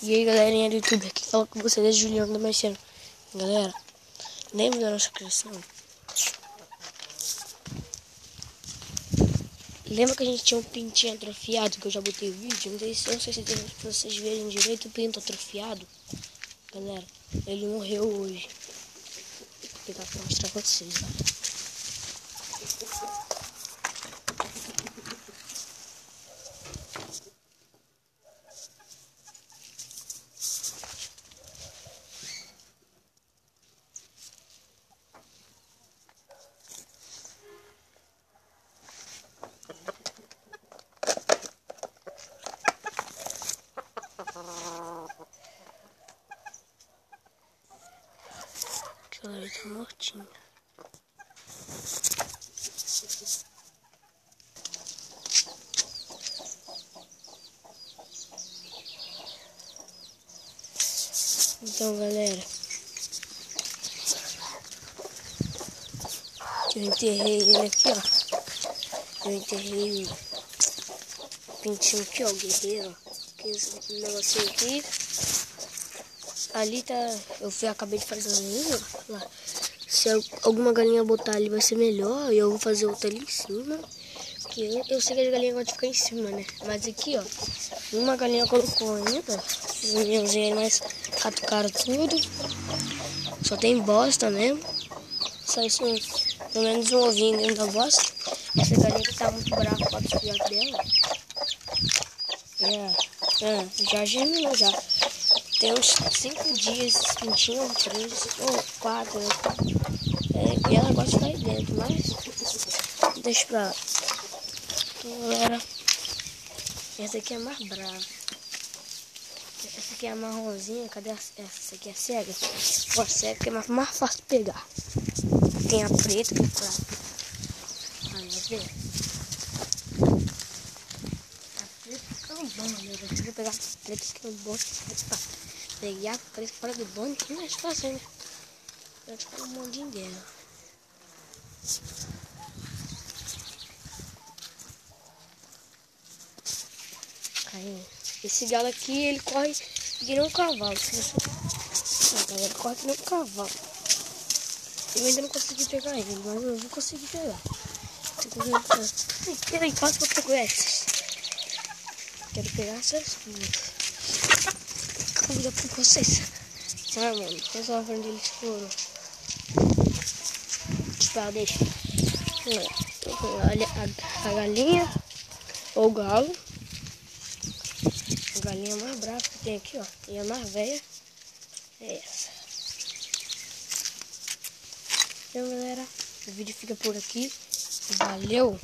E aí, galerinha do YouTube, aqui fala com vocês é Juliano Damasceno. Galera, lembra da nossa criação? Lembra que a gente tinha um pintinho atrofiado, que eu já botei o vídeo? Não sei se deu pra vocês verem direito o pinto atrofiado. Galera, ele morreu hoje. Vou pegar pra mostrar pra vocês, ó. Aquela ali tá mortinha. Então, galera, eu enterrei ele aqui, ó. Eu enterrei o pintinho aqui, ó, o guerreiro, ó. Que esse negocinho aqui. Ali tá, acabei de fazer um ninho lá. Se alguma galinha botar ali vai ser melhor. E eu vou fazer outra ali em cima. Porque eu sei que as galinhas gostam de ficar em cima, né? Mas aqui, ó, uma galinha colocou ainda. Os meninos, mas catucaram tudo. Só tem bosta mesmo. Só isso, pelo menos um ovinho dentro da bosta. Essa galinha que tá muito brava com os filhotes dela. Já germinou já. Tem uns 5 dias esse pintinho, ou 3, ou 4. E ela gosta de ficar aí dentro, mas deixa pra lá. Então, galera, essa aqui é mais brava. Essa aqui é a marronzinha. Cadê essa? Essa aqui é a cega. Ó, a cega que é mais fácil de pegar. Tem a preta, que é prata. Aí, vê. A preta fica um bom, né? Eu vou pegar a preta, que é um bom. Peguei a preta fora do bom, que mais fácil, né? Vai ficar um mondinho dela. Aí, esse galo aqui, ele corre que nem um cavalo. Ele corre que nem um cavalo. Eu ainda não consegui pegar ele, mas eu vou conseguir pegar. Peraí, quase que eu pego essas. Quero pegar essas duas. Convida pra vocês. Ah, mano, resolve onde eles foram. Tipo, deixa. Olha a galinha ou o galo. A galinha mais brava que tem aqui, ó. E a mais velha é essa. Então, galera, o vídeo fica por aqui. Valeu!